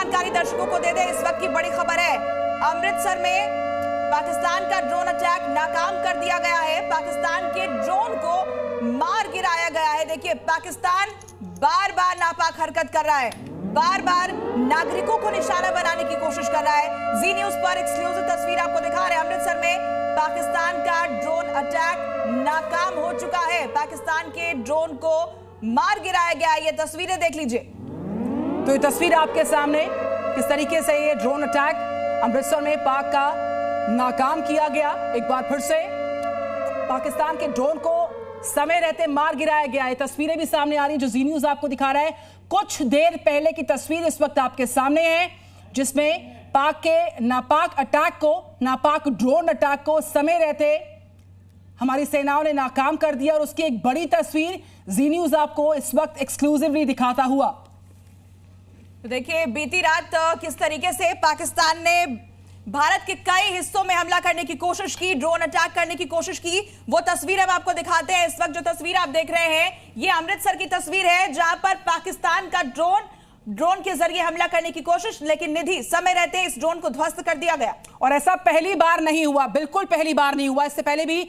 जानकारी दर्शकों को दे दे। इस वक्त की बड़ी खबर है, अमृतसर में पाकिस्तान का ड्रोन अटैक नाकाम कर दिया गया है। पाकिस्तान के ड्रोन को मार गिराया गया है। देखिए, पाकिस्तान बार बार नापाक हरकत कर रहा है, बार बार नागरिकों को निशाना बनाने की कोशिश कर रहा है। जी न्यूज पर एक्सक्लूसिव तस्वीर आपको दिखा रहे हैं। अमृतसर में पाकिस्तान का ड्रोन अटैक नाकाम हो चुका है। पाकिस्तान के ड्रोन को मार गिराया गया। ये तस्वीरें देख लीजिए। तो ये तस्वीर आपके सामने, किस तरीके से ये ड्रोन अटैक अमृतसर में पाक का नाकाम किया गया। एक बार फिर से पाकिस्तान के ड्रोन को समय रहते मार गिराया गया है। तस्वीरें भी सामने आ रही जो जी न्यूज आपको दिखा रहा है। कुछ देर पहले की तस्वीर इस वक्त आपके सामने है, जिसमें पाक के नापाक अटैक को, नापाक ड्रोन अटैक को समय रहते हमारी सेनाओं ने नाकाम कर दिया। और उसकी एक बड़ी तस्वीर जी न्यूज आपको इस वक्त एक्सक्लूसिवली दिखाता हुआ। तो देखिए, बीती रात किस तरीके से पाकिस्तान ने भारत के कई हिस्सों में हमला करने की कोशिश की, ड्रोन अटैक करने की कोशिश की, वो तस्वीर हम आपको दिखाते हैं। इस वक्त जो तस्वीर आप देख रहे हैं, ये अमृतसर की तस्वीर है, जहां पर पाकिस्तान का ड्रोन के जरिए हमला करने की कोशिश, लेकिन निधि समय रहते इस ड्रोन को ध्वस्त कर दिया गया। और ऐसा पहली बार नहीं हुआ, बिल्कुल पहली बार नहीं हुआ। इससे पहले भी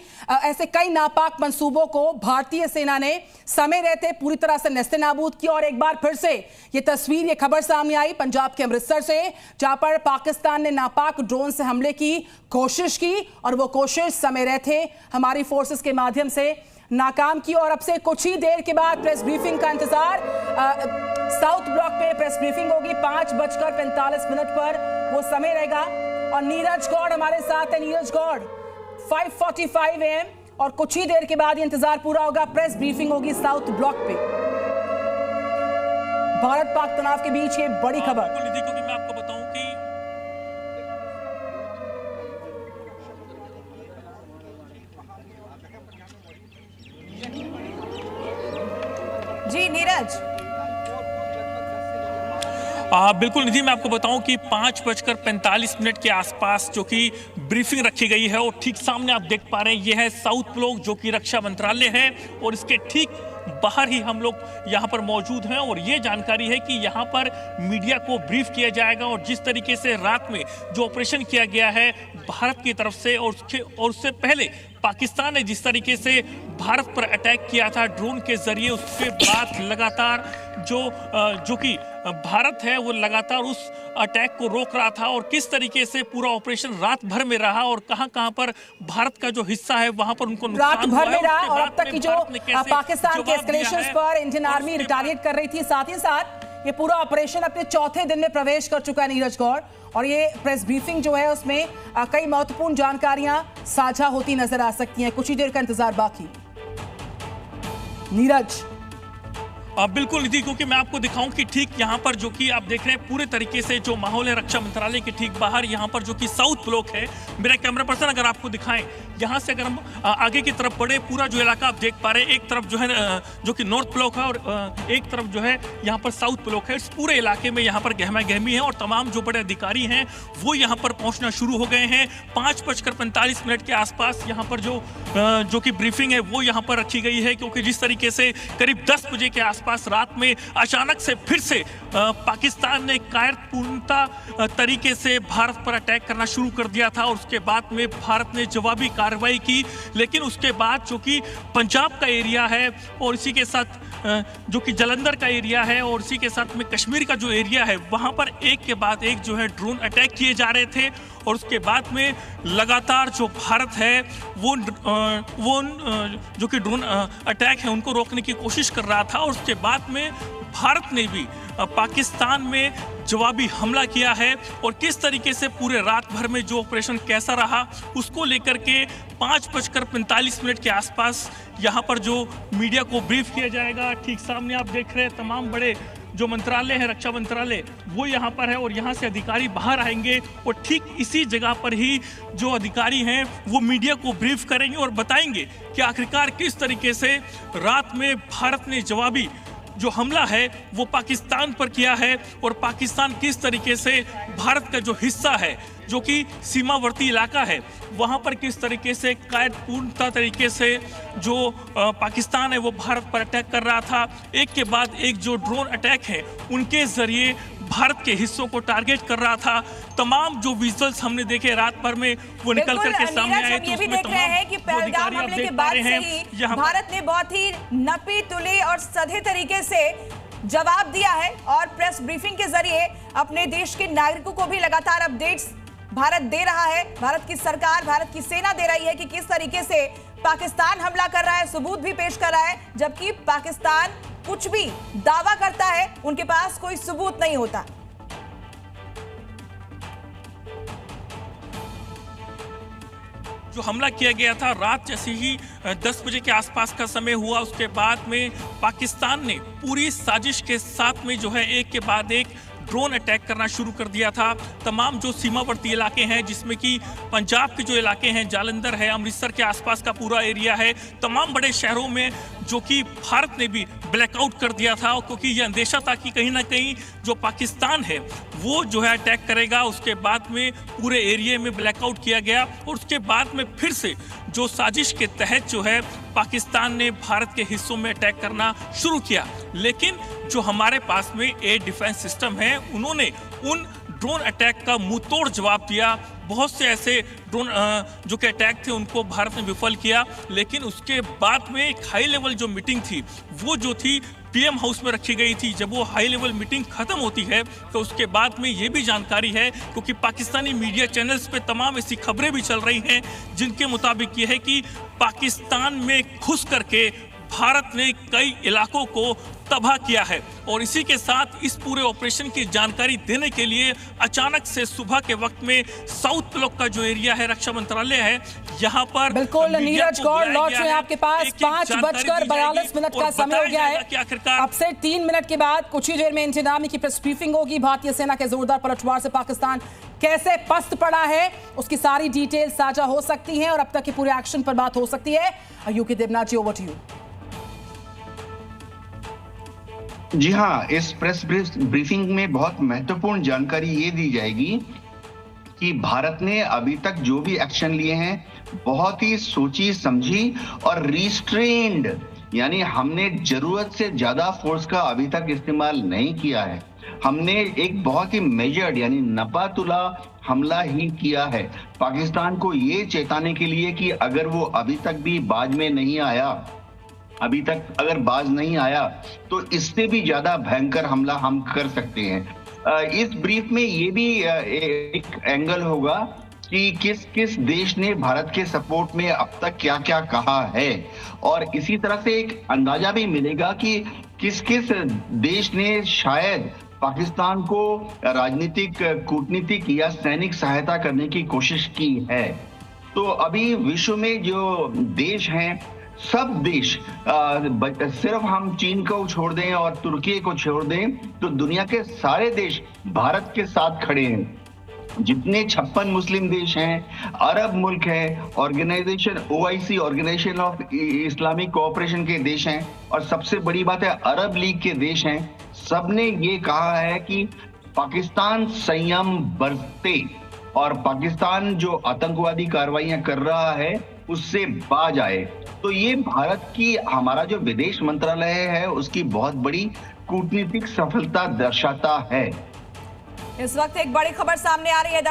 ऐसे कई नापाक मंसूबों को भारतीय सेना ने समय रहते पूरी तरह से नेस्तनाबूद किया। और एक बार फिर से ये तस्वीर, ये खबर सामने आई पंजाब के अमृतसर से, जहां पर पाकिस्तान ने नापाक ड्रोन से हमले की कोशिश की और वो कोशिश समय रहते हमारी फोर्सेस के माध्यम से नाकाम की। और अब से कुछ ही देर के बाद प्रेस ब्रीफिंग का इंतजार, साउथ ब्लॉक पे प्रेस ब्रीफिंग होगी 5:45 पर वो समय रहेगा। और नीरज गौड़ हमारे साथ है। नीरज गौड़, 5:45 AM और कुछ ही देर के बाद ये इंतजार पूरा होगा, प्रेस ब्रीफिंग होगी साउथ ब्लॉक पे। भारत पाक तनाव के बीच ये बड़ी खबर। क्योंकि मैं आपको बताऊं कि जी नीरज। बिल्कुल निधि, मैं आपको बताऊं कि 5:45 के आसपास जो कि ब्रीफिंग रखी गई है, और ठीक सामने आप देख पा रहे हैं, ये है साउथ ब्लॉक जो कि रक्षा मंत्रालय है, और इसके ठीक बाहर ही हम लोग यहाँ पर मौजूद हैं। और ये जानकारी है कि यहाँ पर मीडिया को ब्रीफ किया जाएगा, और जिस तरीके से रात में जो ऑपरेशन किया गया है भारत की तरफ से, और उससे पहले पाकिस्तान ने जिस तरीके से भारत पर अटैक किया था ड्रोन के जरिए, उसके बाद लगातार जो कि भारत है वो लगातार उस अटैक को रोक रहा था, और किस तरीके से पूरा ऑपरेशन रात भर में रहा, और कहां पर भारत का जो हिस्सा है वहां पर उनको रात भर में रहा। और अब तक की जो पाकिस्तान के एस्केलेशंस पर इंडियन आर्मी रिटालिएट कर रही थी, साथ ही साथ ये पूरा ऑपरेशन अपने चौथे दिन में प्रवेश कर चुका है नीरज गौड़। और ये प्रेस ब्रीफिंग जो है उसमें कई महत्वपूर्ण जानकारियां साझा होती नजर आ सकती हैं। कुछ ही देर का इंतजार बाकी। नीरज। बिल्कुल निधि, क्योंकि मैं आपको दिखाऊं कि ठीक यहाँ पर जो कि आप देख रहे हैं पूरे तरीके से जो माहौल है रक्षा मंत्रालय के ठीक बाहर, यहाँ पर जो कि साउथ ब्लॉक है, मेरा कैमरा पर्सन अगर आपको दिखाएं, यहाँ से अगर हम आगे की तरफ बढ़े, पूरा जो इलाका आप देख पा रहे हैं, एक तरफ जो है जो कि नॉर्थ ब्लॉक है, और एक तरफ जो है यहाँ पर साउथ ब्लॉक है। इस पूरे इलाके में यहाँ पर गहमा गहमी है, और तमाम जो बड़े अधिकारी हैं वो यहाँ पर पहुँचना शुरू हो गए हैं। 5:45 के आसपास यहाँ पर जो कि ब्रीफिंग है वो यहाँ पर रखी गई है, क्योंकि जिस तरीके से करीब 10 बजे के आसपास रात में अचानक से फिर से पाकिस्तान ने कायरतापूर्णता तरीके से भारत पर अटैक करना शुरू कर दिया था, और उसके बाद में भारत ने जवाबी कार्रवाई की। लेकिन उसके बाद जो कि पंजाब का एरिया है, और इसी के साथ जो कि जलंधर का एरिया है, और इसी के साथ में कश्मीर का जो एरिया है, वहां पर एक के बाद एक जो है ड्रोन अटैक किए जा रहे थे। और उसके बाद में लगातार जो भारत है वो जो कि ड्रोन अटैक है उनको रोकने की कोशिश कर रहा था। और उसके बाद में भारत ने भी पाकिस्तान में जवाबी हमला किया है, और किस तरीके से पूरे रात भर में जो ऑपरेशन कैसा रहा उसको लेकर के 5:45 के आसपास यहाँ पर जो मीडिया को ब्रीफ किया जाएगा। ठीक सामने आप देख रहे हैं तमाम बड़े जो मंत्रालय है, रक्षा मंत्रालय, वो यहाँ पर है, और यहाँ से अधिकारी बाहर आएंगे, और ठीक इसी जगह पर ही जो अधिकारी हैं वो मीडिया को ब्रीफ करेंगे और बताएंगे कि आखिरकार किस तरीके से रात में भारत ने जवाबी जो हमला है वो पाकिस्तान पर किया है, और पाकिस्तान किस तरीके से भारत का जो हिस्सा है जो कि सीमावर्ती इलाका है वहाँ पर किस तरीके से कायरतापूर्णता तरीके से जो पाकिस्तान है वो भारत पर अटैक कर रहा था। एक के बाद एक जो ड्रोन अटैक है उनके जरिए भारत के हिस्सों को टारगेट कर रहा था। तमाम जो विजुअल्स हमने देखे रात भर में वो निकल करके सामने आए। तो ये भी देख रहे हैं कि पहलगाम हमले के बाद से ही भारत ने बहुत ही नपी तुली और सधे तरीके से जवाब दिया है और प्रेस ब्रीफिंग के जरिए अपने देश के नागरिकों को भी लगातार अपडेट्स भारत दे रहा है। भारत की सरकार, भारत की सेना दे रही है कि किस तरीके से पाकिस्तान हमला कर रहा है, सबूत भी पेश कर रहा है, जबकि पाकिस्तान कुछ भी दावा करता है उनके पास कोई सबूत नहीं होता। जो हमला किया गया था रात जैसे ही 10 बजे के आसपास का समय हुआ, उसके बाद में पाकिस्तान ने पूरी साजिश के साथ में जो है एक के बाद एक ड्रोन अटैक करना शुरू कर दिया था। तमाम जो सीमावर्ती इलाके हैं, जिसमें कि पंजाब के जो इलाके हैं, जालंधर है, अमृतसर के आसपास का पूरा एरिया है, तमाम बड़े शहरों में जो कि भारत ने भी ब्लैकआउट कर दिया था, क्योंकि ये अंदेशा था कि कहीं ना कहीं जो पाकिस्तान है वो जो है अटैक करेगा। उसके बाद में पूरे एरिया में ब्लैकआउट किया गया और उसके बाद में फिर से जो साजिश के तहत जो है पाकिस्तान ने भारत के हिस्सों में अटैक करना शुरू किया। लेकिन जो हमारे पास में एयर डिफेंस सिस्टम है, उन्होंने उन ड्रोन अटैक का मुंहतोड़ जवाब दिया। बहुत से ऐसे ड्रोन जो कि अटैक थे उनको भारत ने विफल किया। लेकिन उसके बाद में एक हाई लेवल जो मीटिंग थी वो जो थी पीएम हाउस में रखी गई थी। जब वो हाई लेवल मीटिंग खत्म होती है तो उसके बाद में ये भी जानकारी है, क्योंकि पाकिस्तानी मीडिया चैनल्स पे तमाम ऐसी खबरें भी चल रही हैं जिनके मुताबिक ये है कि पाकिस्तान में घुस करके भारत ने कई इलाकों को तबाह किया है। और इसी के साथ इस पूरे ऑपरेशन की जानकारी देने के लिए अचानक से सुबह के वक्त में साउथ ब्लॉक का जो एरिया है, रक्षा मंत्रालय है, यहाँ पर बिल्कुल नीरज कौर लौट रहे हैं आपके पास। 5:42 का समय हो गया है। अब से 3 मिनट के बाद कुछ ही देर में इंडियन आर्मी की प्रेस ब्रीफिंग होगी। भारतीय सेना के जोरदार पलटवार से पाकिस्तान कैसे पस्त पड़ा है उसकी सारी डिटेल साझा हो सकती है और अब तक के पूरे एक्शन पर बात हो सकती है। UK Devnath ji, over to you. जी हाँ, इस प्रेस ब्रीफिंग में बहुत महत्वपूर्ण जानकारी ये दी जाएगी कि भारत ने अभी तक जो भी एक्शन लिए हैं बहुत ही सोची समझी और रिस्ट्रेन्ड, यानी हमने जरूरत से ज्यादा फोर्स का अभी तक इस्तेमाल नहीं किया है। हमने एक बहुत ही मेजर्ड यानी नपातुला हमला ही किया है, पाकिस्तान को ये चेताने के लिए कि अगर वो अभी तक भी बाज में नहीं आया, अभी तक अगर बाज नहीं आया तो इससे भी ज्यादा भयंकर हमला हम कर सकते हैं। इस ब्रीफ में ये भी एक एंगल होगा कि किस किस देश ने भारत के सपोर्ट में अब तक क्या क्या कहा है, और इसी तरह से एक अंदाजा भी मिलेगा कि किस किस देश ने शायद पाकिस्तान को राजनीतिक, कूटनीतिक या सैनिक सहायता करने की कोशिश की है। तो अभी विश्व में जो देश हैं, सब देश, सिर्फ हम चीन को छोड़ दें और तुर्की को छोड़ दें तो दुनिया के सारे देश भारत के साथ खड़े हैं। जितने 56 मुस्लिम देश हैं, अरब मुल्क हैं, organisation OIC, organisation of Islamic cooperation के देश हैं, और सबसे बड़ी बात है अरब लीग के देश हैं, सबने ये कहा है कि पाकिस्तान संयम बरते और पाकिस्तान जो आतंकवादी कार्रवाइयां कर रहा है उससे बाज आए। तो ये भारत की, हमारा जो विदेश मंत्रालय है उसकी बहुत बड़ी कूटनीतिक सफलता दर्शाता है। इस वक्त एक बड़ी खबर सामने आ रही है।